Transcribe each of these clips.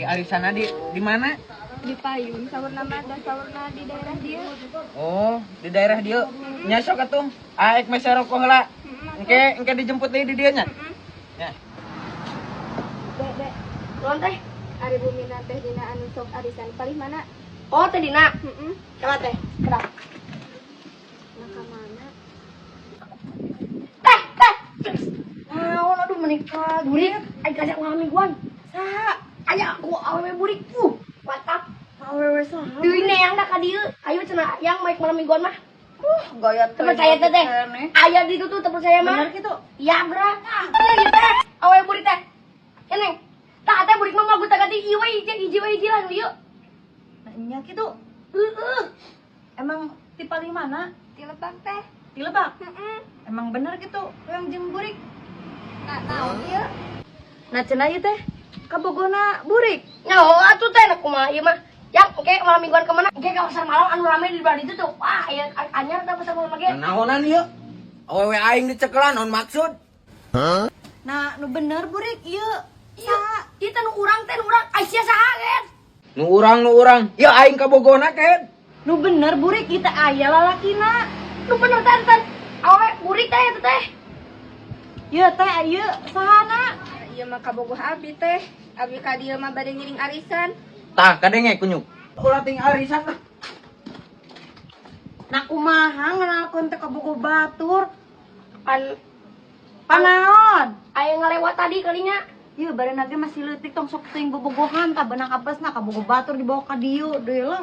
arisan di mana? Di payung saurna mah da saurna di daerah dia. Oh, di daerah dia. Nya sok atuh. Aek mah saroko heula. Engke dijemput deui di dieu nya. Ya. Dek. Nuhun teh. Ari bumina teh dina anu sok arisan palih mana? Oh, teh dina. Heeh. Kama teh. Kerap. Nah ka mana? Teh. Naon aduh menikah burik. Ai kasih ulang mingguan. Saha? Aya aku awewe burik. Mantap. Awewe saha? Deui neang da ka dieu. Ayo cenah yang maik malam mingguan mah. Gaya Teu percaya teh. Aya di ditu teu percaya mah. Bener gitu. Iya, Bra. Ieu teh. Awewe burik teh. Ceneng. Tah teh burik mah mah ganti ieu we hiji lah ieu. Nya gitu. Emang di paling mana? Di Lebak teh. Di Lebak. Heeh. Emang bener gitu yang jeung burik. Nah, naon ieu? Nah cenah ieu teh kabogona burik. Nyaho atuh teh nah kumaha ieu mah. Yang oke malam mingguan kemana? Oke ka pasar malam anu rame di bawah itu tuh. Wah, aya anyar teh pasar malam lagi. Naonan ieu? Awewe aing dicekelan naon maksud? Nah nu bener burik ieu. Iya, ieu teh nu urang Aisyah saha kan? Nu urang. Ya aing kabogona ken. Nu bener burik ieu teh aya lalakina. Nu bener teh. Awe burik teh eta teh. Ieu teh ieu sahana? Ieu mah kabogoh abi teh. Abi ka dieu mah bade ngiring arisan. Tah kadenge kunyuk. Ulah ting arisan lah. Nah kumaha ngenalkeun teh kabogo batur? Panaon? Panaon? Aya ngalewat tadi kalinya. Ieu badanna ge masih leutik tong sok teuing bobogohan tah beunang apesna kabogo batur dibawa ka dieu deui lah.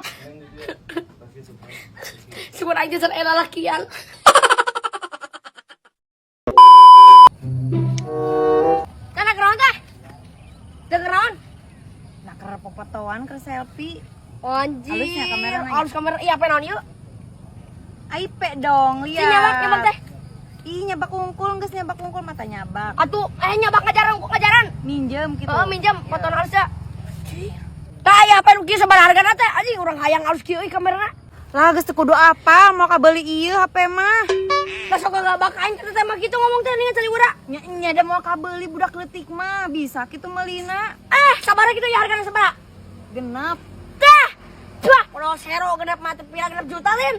Sumpah aja san ela lakian. Kana geron teh? Geron. Nah keur popatoan keur selfie. Anjir. Halusnya kamera nanya. Halus kamera. Iya apa naon ieu? Aip dong, Si lihat. nyabak teh. Ih nyabak ungkul, geus nyabak ungkul mata nyabak. Atuh nyabak ngajaran. Minjem gitu. Heeh, minjam foto halusnya. Tah aya apa nu kieu sabaraha hargana teh? Anjing urang hayang halus kieu euy kamerana. Lah geus teu kudu apal mau kabeli ieu HP mah. Lah sok ngabak aing teh mah kitu ngomong teh ningan caliwara. Nya da mau kabeli budak leutik mah bisa kitu meulina. Sabaraha kitu ya hargana sabaraha? Genep. Tah. Wah, kalau sero genep mah teu pirang genep juta lin.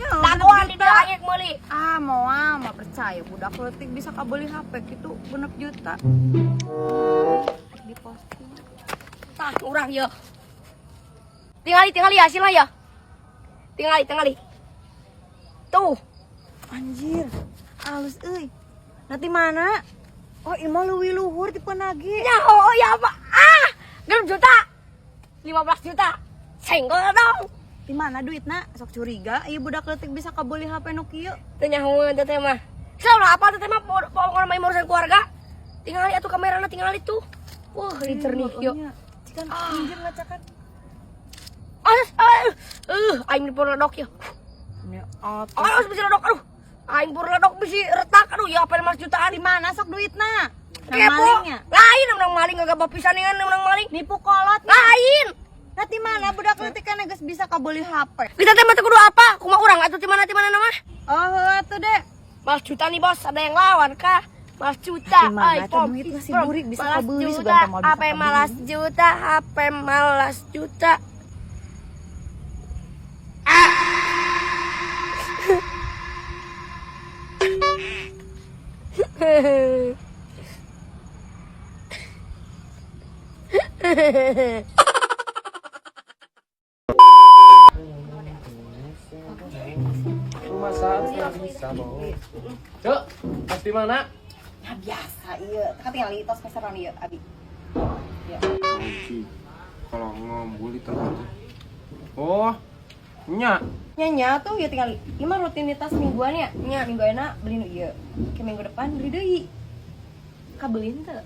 Tagoan di dia aing meuli. Mah percaya budak leutik bisa kabeli HP kitu genep juta. Di posting. Tah urang ieu. Tingali hasilna ya. Tingali. Tuh. Anjir, halus euy. Nanti mana? Oh, ilmu leuwih luhur tipe nage. Ya oh ya apa? Genep juta. 15 juta. Senggol dong. Di mana duitna? Sok curiga, ieu budak leutik bisa kabeli HP nu kieu. Teu nyahoeun teh mah. Salah apa teh mah pokokna mah urusan keluarga. Tingali atuh kamerana tingali tuh. Wah, cernih yuk. Cikan minjem ngacakan. Aing di purledok ya. Ya, apa? Aduh, bisa ledok, aduh. Aing purledok bisa retak, aduh ya apa 15 jutaan. Di mana sok duitna? Nang Kepo. malingnya. Lain nang maling enggak bapisaningan nang maling. Nipu kolot. Lain. Nah, di mana budak leutik kana geus bisa kabeli HP? Kita teh mah teu kudu apa? Kumaha urang atuh di mana nama? Oh, atuh deh. 15 juta nih bos, ada yang lawan kah? 15 juta. Di mana tuh iPhone duit masih 15 burik bisa juta, kabeli sebentar mau bisa HP malas kabeli. juta, HP malas juta. Cuk, pasti mana? Nah, biasa ieu. Teka tinggal tos peseran ieu, Abi. Kalau ngombul itu oh, nya. Nya tuh ya tinggal ieu mah rutinitas mingguan ya. Nya minggu euna beli nu ieu. Ke minggu depan beli deui. Kabeliin teu?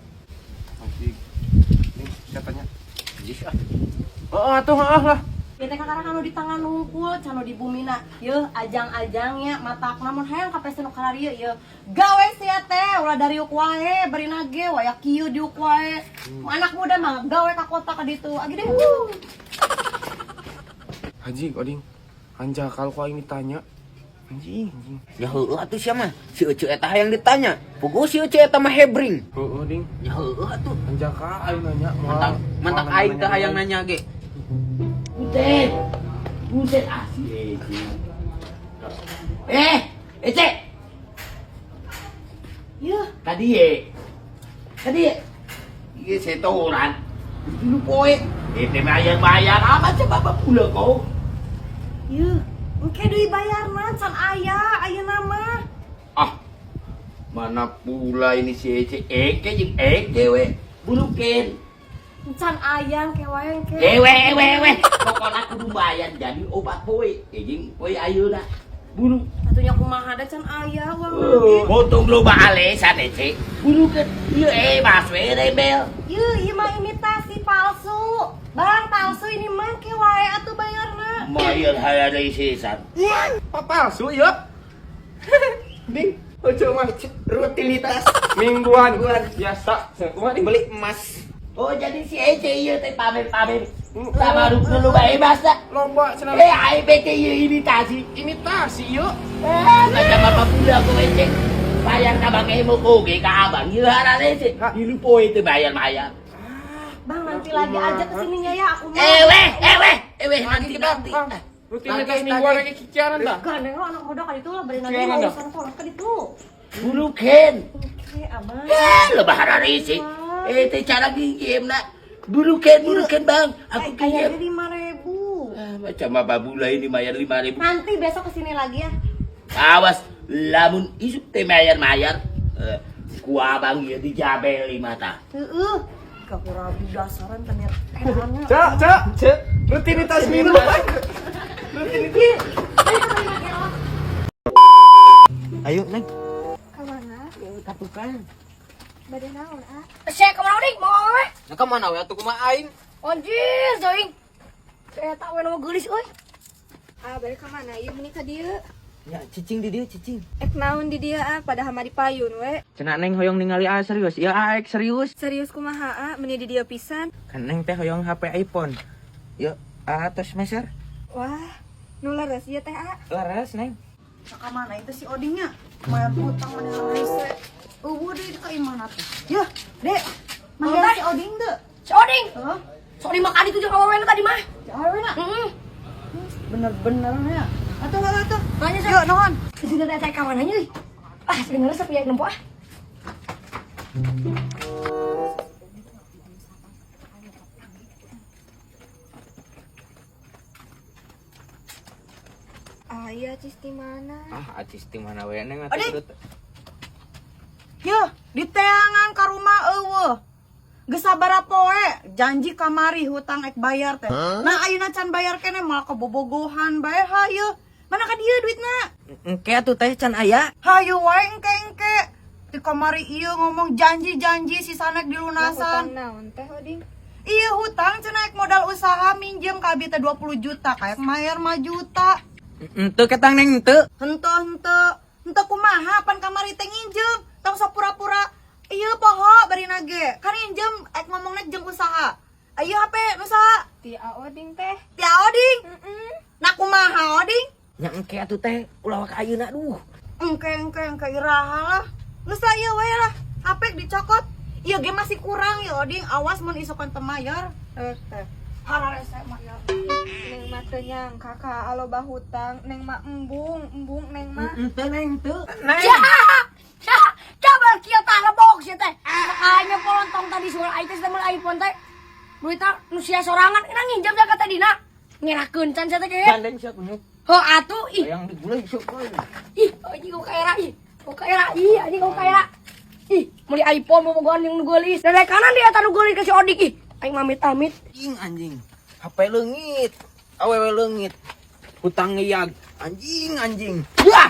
Anjing. Nih, katanya. Oh, atuh lah. Ya teh kakara anu di tangan nungkul, cano di bumina. Yeuh, ajang-ajangnya matak namun hayang kapesen nu kana dieu yeuh. Gawe sia teh ulah dari uk wae, bari nage waya kieu di uk wae. Anak muda mah gawe ka kota ka ditu. Agi deh. Haji, Oding, anja kalau kau ini tanya, Anjing. Ya heueuh atuh sia mah. Si Ece eta hayang ditanya. Puguh si Ece eta mah hebring. Heeh, Ding. Ya heueuh atuh. Anjaka aing nanya. Mantak aing teh hayang nanya ge. Buset asli Ece. Ya, Tadi iya setoran. Dulu poe. Bayar apa coba apa pula kau? ya. Engke deui bayarna can aya nama. Ah, mana pula ini si Ece jeung Eke we. Bulukeun. Can aya engke wae engke. Ewe. Pokona kudu bayar jadi obat poe. Jeung poe ayeuna. Bulu. Atunya kumaha da can aya uang ge. Potong lo balesan Ece. Bulukeun. Ieu mas we rebel. Ieu mah imitasi palsu. Barang palsu ini mah ke wae atuh bayarna. Mayar haya deui sisan. Palsu ya. Ding, ojo mah rutinitas Mingguan biasa. Kumaha Ding? beli emas. Oh jadi si Ece ieu teh pamer-pamer. Sabaruk dulu bae basa. Lomba cenah. Ai bete ieu imitasi. Imitasi yuk. Macam apa pula aku Ece. Bayar ka bang emo oge ka abang. Ieu haran Ece. Ieu poe teh bayar. Bang nanti lagi aja kesininya ya aku mah. Nanti. Rutinitas mingguan lagi ciciaran dah. Gandeng lo anak muda kan itu lah beri nanti Siaran mau dah. urusan kolak kan itu. Bulukeun. Oke, abang. Lebaran Ece. Teh cara ngiem nak. Bulukeun bang. Aku Kayak kirim. jadi 5.000. Macam apa pula ini bayar 5.000. Nanti besok kesini lagi ya. Awas, lamun isuk teh mayar. Ku abang ieu dijabeli mata. Heeh. Kakurabi dasaran tenir. Edannya. Cak. Rutinitas mingguan. Ayo, Neng. Kemana? Katukan. Bade naon ah? Saya kemana nih? Mau apa? Nah, ka mana we atuh kumaha aing? Anjir, Zoing. Saya tak mau gelis, euy. Ah, bade ka mana? Ieu meuni ka dieu. Ya, cicing di dieu cicing. Ek naon di dieu ah, padahal mah di payun we. Cenah Neng hoyong ningali serius. Ya aek serius. Serius kumaha ah, meuni di dieu pisan. Kan Neng teh hoyong HP iPhone. Yuk, tos meser. Wah, nu leres ieu teh ah. Laras, Neng. Saka mana itu si Odingnya? Bayar hutang mana rese. Deh ka imana tuh. Ya, Dek. Manggil si Oding deh. Si Oding. Heeh. So dimakan itu juga awewe tadi mah. Awe na. Bener-bener ya. Atuh. Tanya sih. Yuk, nuhun. Itu udah tanya kawan aja. Ah, sebenarnya sepi ya nempo ah. Ah, iya cis di mana? Acis di mana we Neng Oding. atuh. Ya, di teangan ka rumah eueuh. Geus sabaraha poe janji kamari hutang ek bayar teh. Nah, ayeuna can bayar keneh malah kebobogohan bae hayu. Mana ka dieu duitna? Engke atuh teh can aya. Hayu wae engke. Di kamari ieu ngomong janji-janji si sanek dilunasan. Hutang naon teh Oding? Iya hutang cenah ek modal usaha minjem ka abi teh 20 juta kayak mayar 5 juta. Henteu ketang Neng henteu. Henteu kumaha pan kamari teh nginjem. Tong sok pura-pura ieu poho bari nage. Kan injem ek ngomongna jeung usaha. Ayo HP nu saha? Ti Oding teh. Tia Oding. Nah kumaha Oding? Nya engke atuh teh ulah ka ayeuna duh. Engke iraha lah. Geus ieu wae lah. HP dicokot. Ieu ge masih kurang ya Oding. Awas mun isukan teu mayar. Teh. Hararese mayar. Neng mah teu nyang kakak aloba hutang, neng mah embung neng mah. Henteu Neng henteu. Coba kia tah box ya teh. Makanya polontong tadi suara aing teh sama iPhone teh. Duitna nu sia sorangan ina nginjem jaga teh dina. Ngerakeun can sia teh ge. Gandeng siap punya. Heuh atuh ih. Yang digulai sok euy. Ih, anjing kau kaera ih. Kau kaera ih, anjing kau kaera. Ih, meuli iPhone mau bogohan yang nu geulis. Dari kanan dia tanu geulis ke si Odik ih. Aing mamit-amit. Anjing. HP leungit. Awewe leungit. Hutang ngiyag. Anjing. Wah!